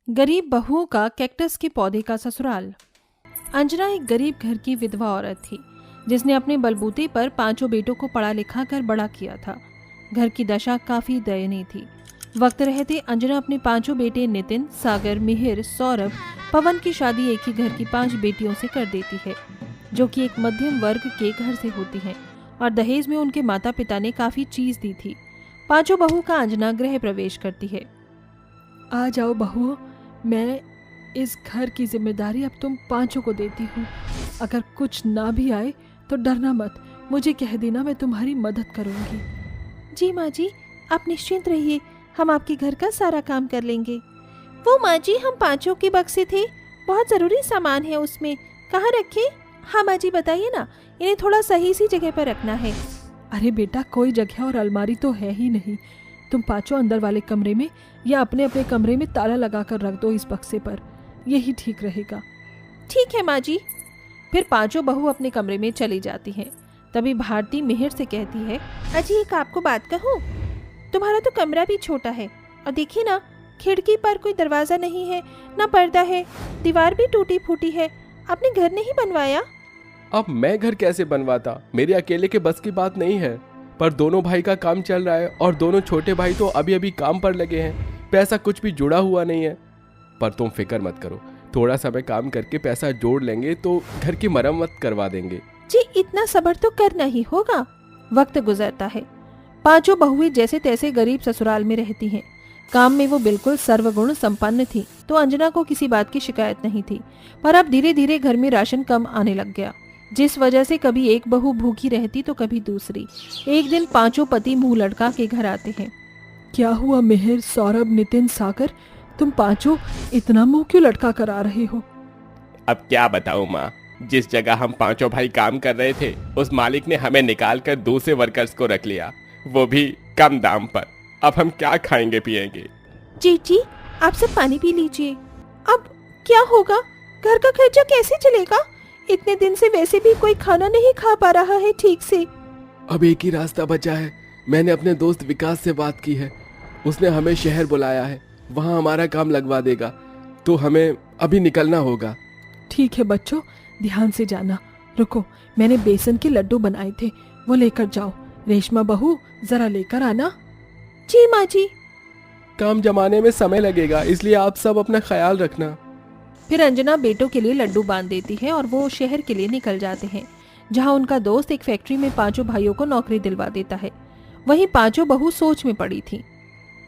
गरीब बहुओं का कैक्टस के पौधे का ससुराल। अंजना एक गरीब घर की विधवा औरत थी जिसने अपने बलबूते पर पांचों बेटों को पढ़ा लिखा कर बड़ा किया था। घर की दशा काफी दयनीय थी। वक्त रहते अंजना अपने पांचों बेटे नितिन, सागर, मिहिर, सौरभ, पवन की शादी एक ही घर की 5 बेटियों से कर देती है जो कि एक मध्यम वर्ग के घर से होती हैं और दहेज में उनके माता पिता ने काफी चीज दी थी। पांचों बहू का अंजना गृह प्रवेश करती है। आ जाओ बहुओं, मैं इस घर की जिम्मेदारी अब तुम पांचों को देती हूँ। अगर कुछ ना भी आए तो डरना मत, मुझे कह देना, मैं तुम्हारी मदद करूँगी। जी माँ जी, आप निश्चिंत रहिए, हम आपके घर का सारा काम कर लेंगे। वो माँ जी, हम पांचों के बक्से थे, बहुत ज़रूरी सामान है उसमें, कहाँ रखें? हाँ माँ जी बताइए ना, इन्हें थोड़ा सही सी जगह पर रखना है। अरे बेटा, कोई जगह और अलमारी तो है ही नहीं। तुम पांचों अंदर वाले कमरे में या अपने अपने कमरे में ताला लगा कर रख दो इस बक्से पर, यही ठीक रहेगा। ठीक है माँ जी। फिर पांचों बहू अपने कमरे में चली जाती हैं। तभी भारती मिहिर से कहती है, अजी एक आपको बात कहूँ, तुम्हारा तो कमरा भी छोटा है और देखिए ना, खिड़की पर कोई दरवाजा नहीं है, ना पर्दा है, दीवार भी टूटी फूटी है। आपने घर नहीं बनवाया? अब मैं घर कैसे बनवाता, मेरे अकेले के बस की बात नहीं है। पर दोनों भाई का काम चल रहा है और दोनों छोटे भाई तो अभी अभी काम पर लगे हैं, पैसा कुछ भी जुड़ा हुआ नहीं है। पर तुम फिक्र मत करो, थोड़ा समय काम करके पैसा जोड़ लेंगे तो घर की मरम्मत करवा देंगे। जी इतना सब्र तो करना ही होगा। वक्त गुजरता है। पांचों बहुएं जैसे तैसे गरीब ससुराल में रहती हैं। काम में वो बिल्कुल सर्वगुण संपन्न थी तो अंजना को किसी बात की शिकायत नहीं थी। पर अब धीरे धीरे घर में राशन कम आने लग गया, जिस वजह से कभी एक बहू भूखी रहती तो कभी दूसरी। एक दिन पांचों पति मुंह लटका के घर आते हैं। क्या हुआ मिहिर, सौरभ, नितिन, सागर, तुम पांचों इतना मुंह क्यों लटका कर आ रहे हो? अब क्या बताऊं माँ, जिस जगह हम पांचों भाई काम कर रहे थे उस मालिक ने हमें निकाल कर दूसरे वर्कर्स को रख लिया, वो भी कम दाम पर। अब हम क्या खाएंगे पिएंगे? जी आप सब पानी पी लीजिए। अब क्या होगा? घर का खर्चा कैसे चलेगा? इतने दिन से वैसे भी कोई खाना नहीं खा पा रहा है ठीक से। अब एक ही रास्ता बचा है। मैंने अपने दोस्त विकास से बात की है, उसने हमें शहर बुलाया है, वहाँ हमारा काम लगवा देगा, तो हमें अभी निकलना होगा। ठीक है बच्चों, ध्यान से जाना। रुको, मैंने बेसन के लड्डू बनाए थे, वो लेकर जाओ। रेशमा बहू, जरा लेकर आना। जी माँ जी। काम जमाने में समय लगेगा, इसलिए आप सब अपना ख्याल रखना। फिर अंजना बेटों के लिए लड्डू बांध देती है और वो शहर के लिए निकल जाते हैं, जहाँ उनका दोस्त एक फैक्ट्री में पांचों भाइयों को नौकरी दिलवा देता है। वहीं पांचों बहू सोच में पड़ी थी।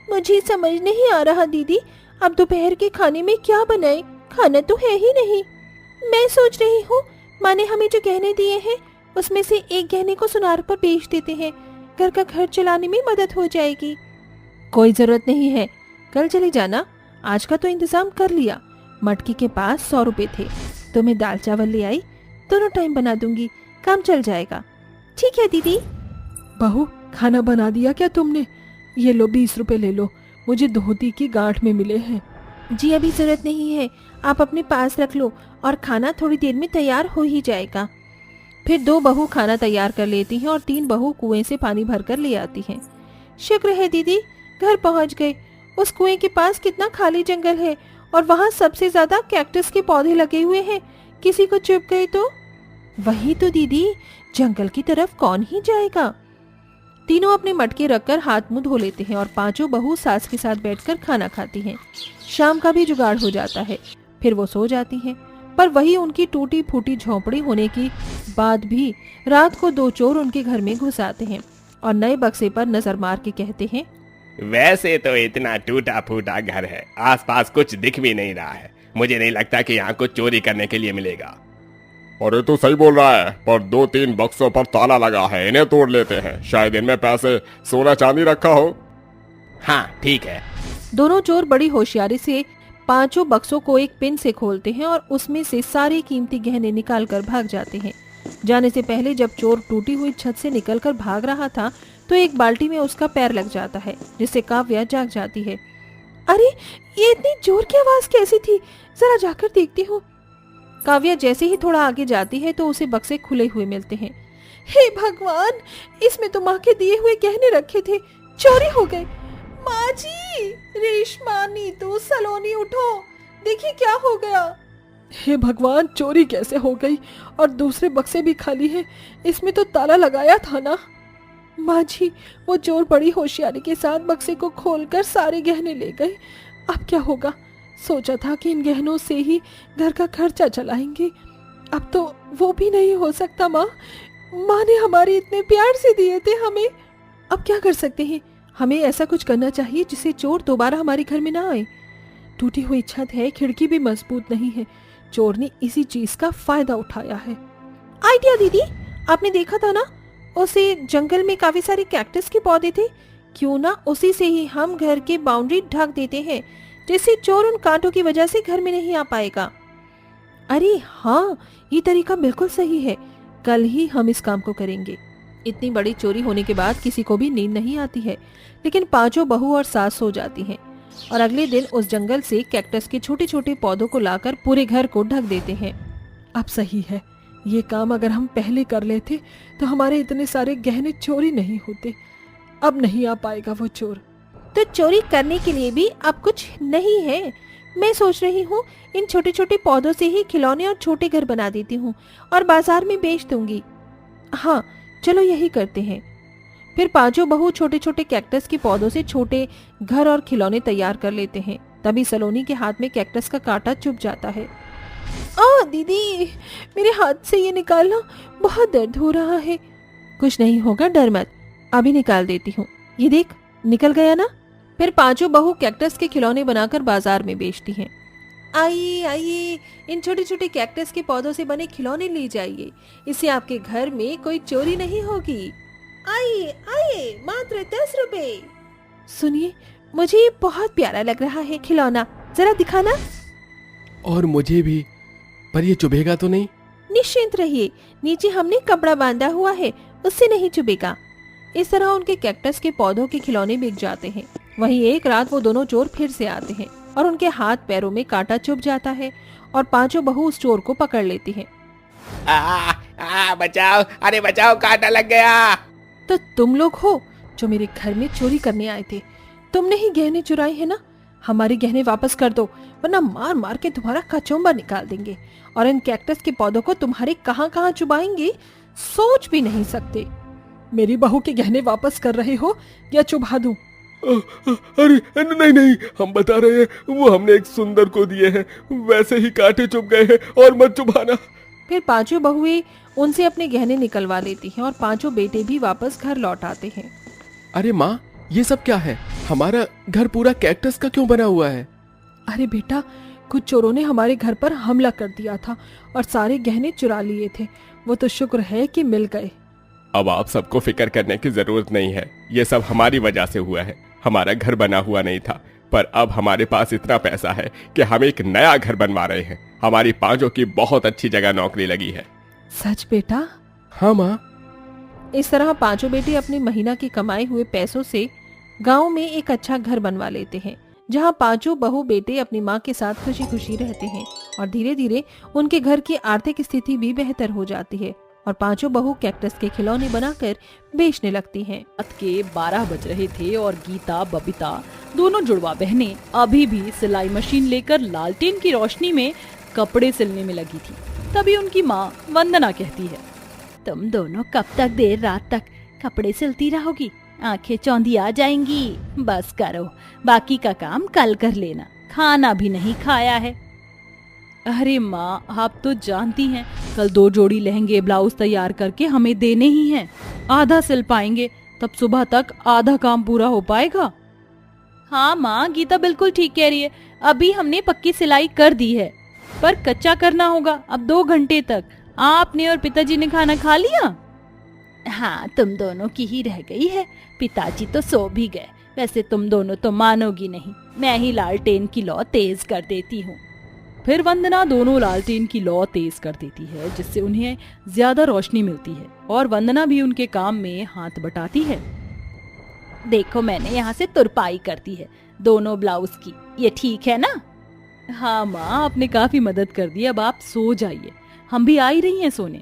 मुझे समझ नहीं आ रहा दीदी, अब दोपहर के खाने में क्या बनाएं? खाना तो है ही नहीं। मैं सोच रही हूँ, माँ ने हमें जो गहने दिए हैं उसमें से एक गहने को सुनार पर बेच देते हैं, घर का खर्च चलाने में मदद हो जाएगी। कोई जरूरत नहीं है, कल चली जाना, आज का तो इंतजाम कर लिया। मटकी के पास 100 रुपए थे, तो मैं दाल चावल ले आई, दोनों टाइम बना दूंगी, काम चल जाएगा। ठीक है दीदी। बहू, खाना बना दिया क्या तुमने? ये लो 20 रुपए ले लो, मुझे धोती की गांठ में मिले हैं। जी अभी जरूरत नहीं है, आप अपने पास रख लो और खाना थोड़ी देर में तैयार हो ही जाएगा। फिर 2 बहू खाना तैयार कर लेती हैं और 3 बहू कुएं से पानी भरकर ले आती हैं। शुक्र है दीदी, घर पहुंच गए। उस कुएं के पास कितना खाली जंगल है और वहाँ सबसे ज्यादा कैक्टस के पौधे लगे हुए हैं, किसी को चुभ गए तो? वही तो दीदी, जंगल की तरफ कौन ही जाएगा। तीनों अपने मटके रखकर हाथ मुंह धो लेते हैं और पांचों बहू सास के साथ बैठकर खाना खाती हैं। शाम का भी जुगाड़ हो जाता है, फिर वो सो जाती हैं। पर वही उनकी टूटी फूटी झोंपड़ी होने की बाद भी रात को 2 चोर उनके घर में घुस आते हैं और नए बक्से पर नजर मार के कहते हैं, वैसे तो इतना टूटा फूटा घर है, आसपास कुछ दिख भी नहीं रहा है, मुझे नहीं लगता कि यहाँ कुछ चोरी करने के लिए मिलेगा। अरे तू सही बोल रहा है, पर 2-3 बक्सों पर ताला लगा है, इन्हें तोड़ लेते हैं, शायद इनमें पैसे, सोना चांदी रखा हो। हाँ ठीक है। दोनों चोर बड़ी होशियारी से पांचों बक्सों को एक पिन से खोलते हैं और उसमें से सारे कीमती गहने निकाल कर भाग जाते हैं। जाने से पहले जब चोर टूटी हुई छत से निकलकर भाग रहा था तो एक बाल्टी में उसका पैर लग जाता है, जिससे काव्या जाग जाती है। अरे ये इतनी जोर की आवाज कैसी थी, जरा जाकर देखती हूँ। काव्या जैसे ही थोड़ा आगे जाती है तो उसे बक्से खुले हुए मिलते हैं। हे भगवान, इसमें तो माँ के दिए हुए गहने रखे थे, चोरी हो गए। माँ जी, रेशमा, नीतू, सलोनी, उठो, देखिए क्या हो गया। हे भगवान, चोरी कैसे हो गई? और दूसरे बक्से भी खाली है, इसमें तो ताला लगाया था ना। माँ जी, वो चोर बड़ी होशियारी के साथ बक्से को खोलकर सारे गहने ले गए। अब क्या होगा? सोचा था कि इन गहनों से ही घर का खर्चा चलाएंगे, अब तो वो भी नहीं हो सकता। माँ ने हमारे इतने प्यार से दिए थे हमें। अब क्या कर सकते हैं? हमें ऐसा कुछ करना चाहिए जिससे चोर दोबारा हमारे घर में ना आए। टूटी हुई छत है, खिड़की भी मजबूत नहीं है। चोर ने इसी चीज का फायदा उठाया है। आइडिया दीदी, आपने देखा था ना उसे जंगल में काफी सारे कैक्टस के पौधे थे, क्यों ना उसी से ही हम घर की बाउंड्री ढक देते हैं, जिससे चोर उन कांटों की वजह से घर में नहीं आ पाएगा। अरे हाँ, ये तरीका बिल्कुल सही है, कल ही हम इस काम को करेंगे। इतनी बड़ी चोरी होने के बाद किसी को भी नींद नहीं आती है, लेकिन पांचों बहू और सास सो जाती हैं और अगले दिन उस जंगल से कैक्टस के छोटे छोटे पौधों को लाकर पूरे घर को ढक देते हैं। अब सही है, ये काम अगर हम पहले कर लेते तो हमारे इतने सारे गहने चोरी नहीं होते। अब नहीं आ पाएगा वो चोर। तो चोरी करने के लिए भी अब कुछ नहीं है। मैं सोच रही हूँ इन छोटे छोटे पौधों से ही खिलौने और छोटे घर बना देती हूँ और बाजार में बेच दूंगी। हाँ, चलो यही करते हैं। फिर पांचों बहू छोटे छोटे कैक्टस के पौधों से छोटे घर और खिलौने तैयार कर लेते हैं। तभी सलोनी के हाथ में कैक्टस का कांटा चुभ जाता है। दीदी, मेरे हाथ से ये निकालना, बहुत दर्द हो रहा है। कुछ नहीं होगा, डर मत, अभी निकाल देती हूँ। ये देख, निकल गया ना। फिर पांचों बहू कैक्टस के खिलौने बनाकर बाजार में बेचती हैं। आइए आइए, इन छोटे छोटे कैक्टस के पौधों से बने खिलौने ले जाइए, इससे आपके घर में कोई चोरी नहीं होगी। आइए आइए, मात्र 10 रुपए। सुनिए, मुझे ये बहुत प्यारा लग रहा है खिलौना, जरा दिखाना। और मुझे भी, पर ये चुभेगा तो नहीं? निश्चिंत रहिए, नीचे हमने कपड़ा बांधा हुआ है, उससे नहीं चुभेगा। इस तरह उनके कैक्टस के पौधों के खिलौने बिक जाते हैं। वहीं एक रात वो दोनों चोर फिर से आते हैं और उनके हाथ पैरों में कांटा चुभ जाता है और पांचों बहू उस चोर को पकड़ लेती हैं। बचाओ, अरे बचाओ, कांटा लग गया। तो तुम लोग हो जो मेरे घर में चोरी करने आए थे? तुमने ही गहने चुराए हैं ना? हमारे गहने वापस कर दो, वरना मार मार के तुम्हारा कचौंबा निकाल देंगे और इन कैक्टस के पौधों को तुम्हारे कहां कहां चुबाएंगे, सोच भी नहीं सकते। मेरी बहू के गहने वापस कर रहे हो या चुभा दूं? अरे नहीं नहीं, हम बता रहे हैं, वो हमने एक सुंदर को दिए हैं, वैसे ही कांटे चुभ गए हैं, और मत चुभाना। फिर पांचों बहुएं उनसे अपने गहने निकलवा लेती हैं और पांचों बेटे भी वापस घर लौट आते हैं। अरे माँ, ये सब क्या है? हमारा घर पूरा कैक्टस का क्यों बना हुआ है? अरे बेटा, कुछ चोरों ने हमारे घर पर हमला कर दिया था और सारे गहने चुरा लिए थे। वो तो शुक्र है कि मिल गए। अब आप सबको फिक्र करने की जरूरत नहीं है, ये सब हमारी वजह से हुआ है। हमारा घर बना हुआ नहीं था, पर अब हमारे पास इतना पैसा है कि हम एक नया घर बनवा रहे हैं। हमारी पांचों की बहुत अच्छी जगह नौकरी लगी है। सच बेटा? हाँ माँ। इस तरह पांचों बेटे अपने महीना के कमाए हुए पैसों से गांव में एक अच्छा घर बनवा लेते हैं, जहां पांचों बहू बेटे अपनी माँ के साथ खुशी खुशी रहते हैं और धीरे धीरे उनके घर की आर्थिक स्थिति भी बेहतर हो जाती है और पांचों बहू कैक्टस के खिलौने बनाकर बेचने लगती हैं। रात के 12 बज रहे थे और गीता, बबीता, दोनों जुड़वा बहनें अभी भी सिलाई मशीन लेकर लालटेन की रोशनी में कपड़े सिलने में लगी थी। तभी उनकी माँ वंदना कहती है, तुम दोनों कब तक देर रात तक कपड़े सिलती रहोगी? आंखें चौंधी आ जाएंगी। बस करो, बाकी का काम कल कर लेना, खाना भी नहीं खाया है। अरे माँ, आप तो जानती हैं, कल 2 जोड़ी लहंगे ब्लाउज तैयार करके हमें देने ही हैं। आधा सिल पाएंगे, तब सुबह तक आधा काम पूरा हो पाएगा। हाँ माँ, गीता बिल्कुल ठीक कह रही है। अभी हमने पक्की सिलाई कर दी है, पर कच्चा करना होगा। अब 2 घंटे तक आपने और पिताजी ने खाना खा लिया? हाँ, तुम दोनों की ही रह गई है। पिताजी तो सो भी गए। वैसे तुम दोनों तो मानोगी नहीं, मैं ही लालटेन की लौ तेज कर देती हूँ। फिर वंदना दोनों लालटेन की लौ तेज कर देती है, जिससे उन्हें ज्यादा रोशनी मिलती है और वंदना भी उनके काम में हाथ बटाती है। देखो, मैंने यहाँ से तुरपाई कर दी है दोनों ब्लाउज की, ये ठीक है ना? हाँ माँ, आपने काफी मदद कर दी। अब आप सो जाइए, हम भी आ ही रही हैं सोने।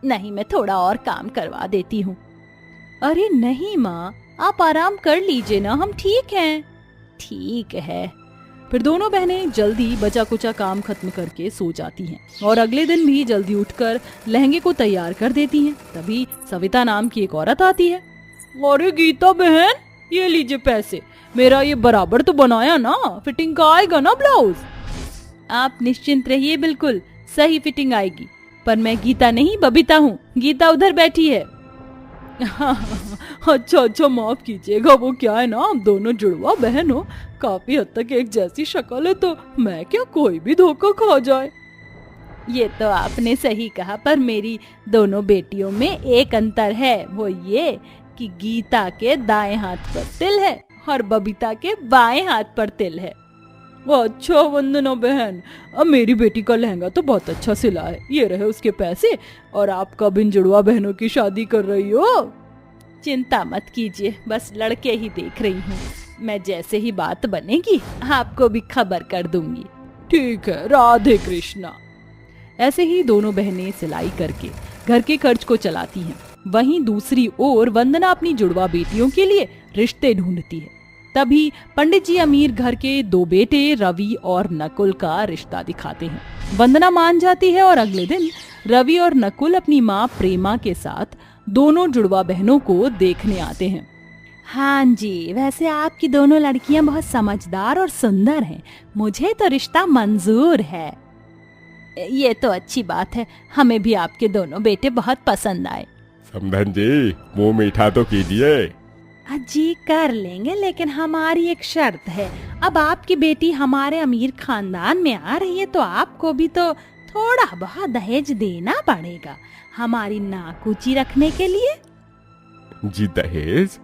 नहीं, मैं थोड़ा और काम करवा देती हूँ। अरे नहीं माँ, आप आराम कर लीजिए ना, हम ठीक हैं। ठीक है। फिर दोनों बहनें जल्दी बचा कुचा काम खत्म करके सो जाती हैं और अगले दिन भी जल्दी उठकर लहंगे को तैयार कर देती हैं। तभी सविता नाम की एक औरत आती है। अरे गीता बहन, ये लीजिए पैसे, मेरा ये बराबर तो बनाया ना, फिटिंग का आएगा ना ब्लाउज? आप निश्चिंत रहिए, बिल्कुल सही फिटिंग आएगी। पर मैं गीता नहीं बबीता हूँ, गीता उधर बैठी है। अच्छा माफ कीजिएगा, वो क्या है ना, आप दोनों जुड़वा बहन हो, काफी हद तक एक जैसी शक्ल है, तो मैं क्या कोई भी धोखा खा जाए। ये तो आपने सही कहा, पर मेरी दोनों बेटियों में एक अंतर है, वो ये कि गीता के दाएं हाथ पर तिल है और बबीता के बाएं हाथ पर तिल है। अच्छा वंदना बहन, अब मेरी बेटी का लहंगा तो बहुत अच्छा सिला है, ये रहे उसके पैसे, और आप कब इन जुड़वा बहनों की शादी कर रही हो? चिंता मत कीजिए, बस लड़के ही देख रही हूँ। मैं जैसे ही बात बनेगी आपको भी खबर कर दूंगी। ठीक है, राधे कृष्णा। ऐसे ही दोनों बहनें सिलाई करके घर के खर्च को चलाती हैं। वहीं दूसरी ओर वंदना अपनी जुड़वा बेटियों के लिए रिश्ते ढूंढती है। तभी पंडित जी अमीर घर के दो बेटे रवि और नकुल का रिश्ता दिखाते हैं। वंदना मान जाती है और अगले दिन रवि और नकुल अपनी माँ प्रेमा के साथ दोनों जुड़वा बहनों को देखने आते हैं। हाँ जी, वैसे आपकी दोनों लड़कियां बहुत समझदार और सुंदर हैं। मुझे तो रिश्ता मंजूर है। ये तो अच्छी बात है, हमें भी आपके दोनों बेटे बहुत पसंद आए। समधन जी, मुंह मीठा तो कीजिए। जी कर लेंगे, लेकिन हमारी एक शर्त है। अब आपकी बेटी हमारे अमीर खानदान में आ रही है, तो आपको भी तो थोड़ा बहुत दहेज देना पड़ेगा हमारी नाक ऊंची रखने के लिए। जी दहेज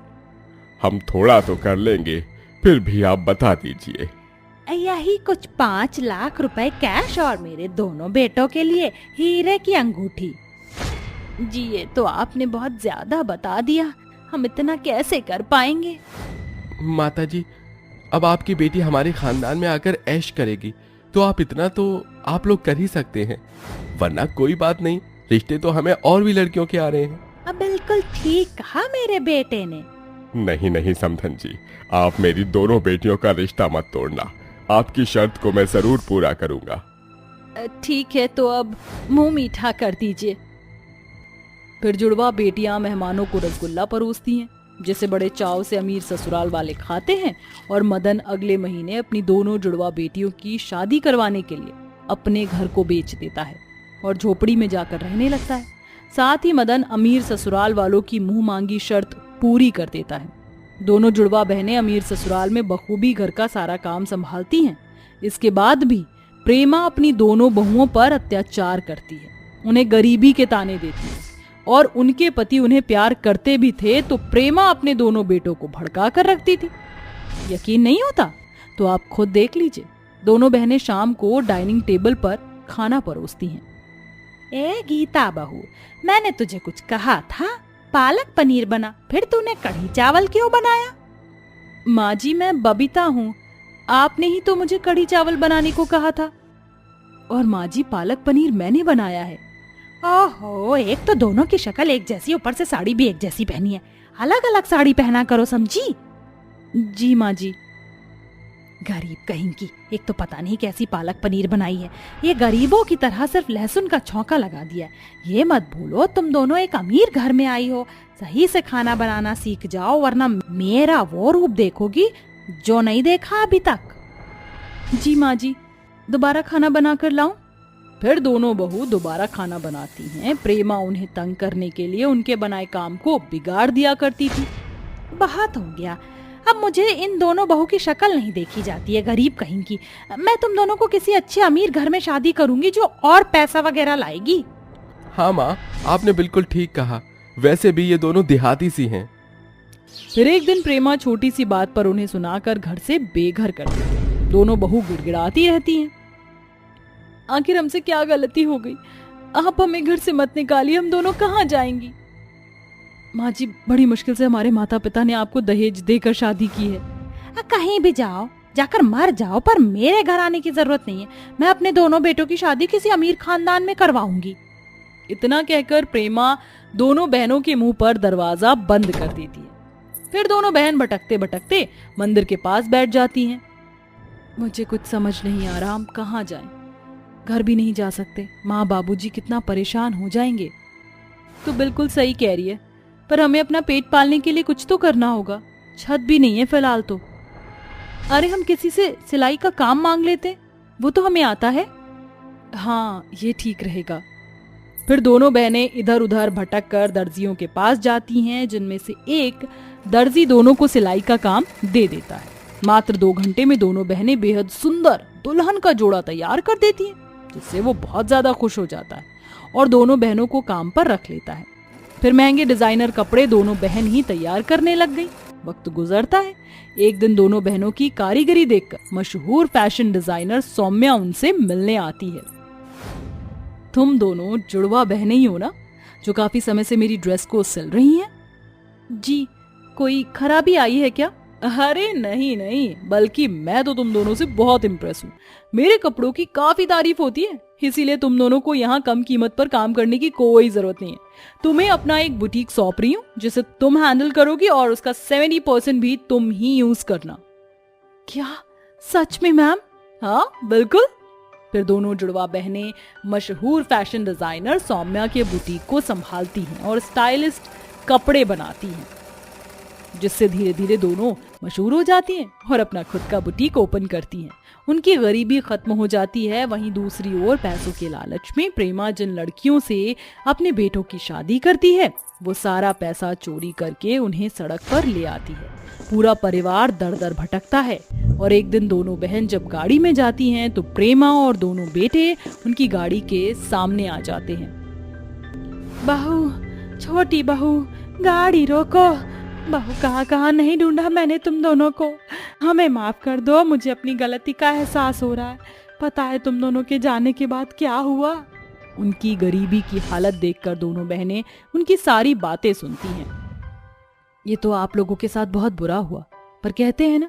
हम थोड़ा तो कर लेंगे, फिर भी आप बता दीजिए। यही कुछ 5 लाख रुपए कैश और मेरे दोनों बेटों के लिए हीरे की अंगूठी। जी ये तो आपने बहुत ज्यादा बता दिया, हम इतना कैसे कर पाएंगे? माता जी, अब आपकी बेटी हमारे खानदान में आकर ऐश करेगी, तो आप इतना तो आप लोग कर ही सकते हैं, वरना कोई बात नहीं, रिश्ते तो हमें और भी लड़कियों के आ रहे हैं। अब बिल्कुल ठीक कहा मेरे बेटे ने। नहीं नहीं समधन जी, आप मेरी दोनों बेटियों का रिश्ता मत तोड़ना, आपकी शर्त को मैं जरूर पूरा करूंगा। ठीक है, तो अब मुंह मीठा कर दीजिए। फिर जुड़वा बेटियां मेहमानों को रसगुल्ला परोसती हैं, जिसे बड़े चाव से अमीर ससुराल वाले खाते हैं, और मदन अगले महीने अपनी दोनों जुड़वा बेटियों की शादी करवाने के लिए अपने घर को बेच देता है और झोपड़ी में जाकर रहने लगता है। साथ ही मदन अमीर ससुराल वालों की मुंह मांगी शर्त पूरी कर देता है। दोनों जुड़वा बहनें अमीर ससुराल में बखूबी घर का सारा काम संभालती हैं। इसके बाद भी प्रेमा अपनी दोनों बहुओं पर अत्याचार करती है, उन्हें गरीबी के ताने देती है, और उनके पति उन्हें प्यार करते भी थे तो प्रेमा अपने दोनों बेटों को भड़का कर रखती थी। यकीन नहीं होता तो आप खुद देख लीजिए। दोनों बहनें शाम को डाइनिंग टेबल पर खाना परोसती हैं। ए गीता बहू, मैंने तुझे कुछ कहा था, पालक पनीर बना, फिर तूने कढ़ी चावल क्यों बनाया? माँ जी, मैं बबीता हूँ, आपने ही तो मुझे कढ़ी चावल बनाने को कहा था। और माँ जी, पालक पनीर मैंने बनाया है। ओहो, एक तो दोनों की शक्ल एक जैसी, ऊपर से साड़ी भी एक जैसी पहनी है, अलग अलग साड़ी पहना करो, समझी? जी माँ जी। गरीब कहीं की, एक तो पता नहीं कैसी पालक पनीर बनाई है, ये गरीबों की तरह सिर्फ लहसुन का छौंका लगा दिया है। ये मत भूलो तुम दोनों एक अमीर घर में आई हो, सही से खाना बनाना सीख जाओ, वरना मेरा वो रूप देखोगी जो नहीं देखा अभी तक। जी माँ जी, दोबारा खाना बना कर लाऊं? फिर दोनों बहू दोबारा खाना बनाती हैं। प्रेमा उन्हें तंग करने के लिए उनके बनाए काम को बिगाड़ दिया करती थी। बहुत हो गया, अब मुझे इन दोनों बहू की शक्ल नहीं देखी जाती है, गरीब कहीं की। मैं तुम दोनों को किसी अच्छे अमीर घर में शादी करूंगी जो और पैसा वगैरह लाएगी। हाँ माँ, आपने बिल्कुल ठीक कहा, वैसे भी ये दोनों देहाती सी हैं। फिर एक दिन प्रेमा छोटी सी बात पर उन्हें सुनाकर घर से बेघर कर देती। दोनों बहू गिड़गिड़ाती रहती हैं। आखिर हमसे क्या गलती हो गई? आप हमें घर से मत निकालिए, हम दोनों कहाँ जाएंगी? माँ जी, बड़ी मुश्किल से हमारे माता पिता ने आपको दहेज देकर शादी की है। कहीं भी जाओ, जाकर मर जाओ, पर मेरे घर आने की जरूरत नहीं है। मैं अपने दोनों बेटों की शादी किसी अमीर खानदान में करवाऊंगी। इतना कहकर प्रेमा दोनों बहनों के मुंह पर दरवाजा बंद कर देती है। फिर दोनों बहन भटकते भटकते मंदिर के पास बैठ जाती हैं। मुझे कुछ समझ नहीं आ रहा, हम कहाँ जाएं? घर भी नहीं जा सकते, माँ बाबूजी कितना परेशान हो जाएंगे। तो बिल्कुल सही कह रही है, पर हमें अपना पेट पालने के लिए कुछ तो करना होगा। छत भी नहीं है फिलहाल तो। अरे हम किसी से सिलाई का काम मांग लेते, वो तो हमें आता है। हाँ, ये ठीक रहेगा। फिर दोनों बहनें इधर उधर भटक कर दर्जियों के पास जाती हैं, जिनमें से एक दर्जी दोनों को सिलाई का काम दे देता है। मात्र 2 घंटे में दोनों बहनें बेहद सुंदर दुल्हन का जोड़ा तैयार कर देती हैं, जिससे वो बहुत ज्यादा खुश हो जाता है और दोनों बहनों को काम पर रख लेता है। फिर महंगे डिजाइनर कपड़े दोनों बहन ही तैयार करने लग गई। वक्त गुजरता है। एक दिन दोनों बहनों की कारीगरी देखकर मशहूर फैशन डिजाइनर सौम्या उनसे मिलने आती है। तुम दोनों जुड़वा बहनें ही हो ना, जो काफी समय से मेरी ड्रेस को सिल रही हैं? जी, कोई खराबी आई है क्या? अरे नहीं नहीं, बल्कि मैं तो तुम दोनों से बहुत इम्प्रेस हूँ। मेरे कपड़ों की काफी तारीफ होती है, इसीलिए तुम दोनों को यहाँ कम कीमत पर काम करने की कोई जरूरत नहीं है। तुम्हें अपना एक बुटीक सौंप रही हूँ, जिसे तुम हैंडल करोगी और उसका 70% भी तुम ही यूज करना। क्या सच में मैम? हाँ बिल्कुल। फिर दोनों जुड़वा बहनें मशहूर फैशन डिजाइनर सौम्या के बुटीक को संभालती हैं और स्टाइलिस्ट कपड़े बनाती हैं, जिससे धीरे धीरे दोनों मशहूर हो जाती हैं और अपना खुद का बुटीक ओपन करती हैं। उनकी गरीबी खत्म हो जाती है। वहीं दूसरी ओर पैसों के लालच में प्रेमा जिन लड़कियों से अपने बेटों की शादी करती है, वो सारा पैसा चोरी करके उन्हें सड़क पर ले आती है। पूरा परिवार दर दर भटकता है और एक दिन दोनों बहन जब गाड़ी में जाती हैं तो प्रेमा और दोनों बेटे उनकी गाड़ी के सामने आ जाते हैं। बहू, छोटी बहू, गाड़ी रोको। बहू, कहाँ कहाँ नहीं ढूंढा मैंने तुम दोनों को। हमें माफ कर दो, मुझे अपनी गलती का एहसास हो रहा है। पता है तुम दोनों के जाने के बाद क्या हुआ? उनकी गरीबी की हालत देखकर दोनों बहनें उनकी सारी बातें सुनती हैं। ये तो आप लोगों के साथ बहुत बुरा हुआ, पर कहते हैं ना,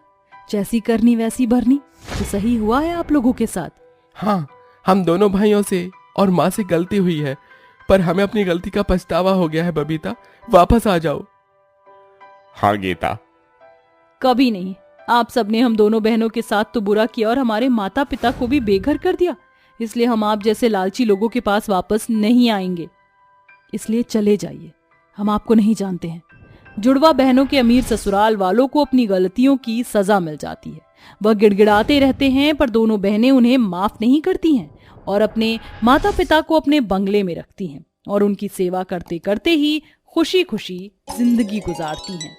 जैसी करनी वैसी भरनी। तो सही हुआ है आप लोगों के साथ। हाँ, हम दोनों भाइयों से और माँ से गलती हुई है, पर हमें अपनी गलती का पछतावा हो गया है। बबीता, वापस आ जाओ। हाँ गीता, कभी नहीं। आप सबने हम दोनों बहनों के साथ तो बुरा किया और हमारे माता पिता को भी बेघर कर दिया, इसलिए हम आप जैसे लालची लोगों के पास वापस नहीं आएंगे। इसलिए चले जाइए, हम आपको नहीं जानते हैं। जुड़वा बहनों के अमीर ससुराल वालों को अपनी गलतियों की सजा मिल जाती है। वह गिड़गिड़ाते रहते हैं, पर दोनों बहनें उन्हें माफ नहीं करती हैं और अपने माता पिता को अपने बंगले में रखती हैं और उनकी सेवा करते करते ही खुशी खुशी जिंदगी गुजारती हैं।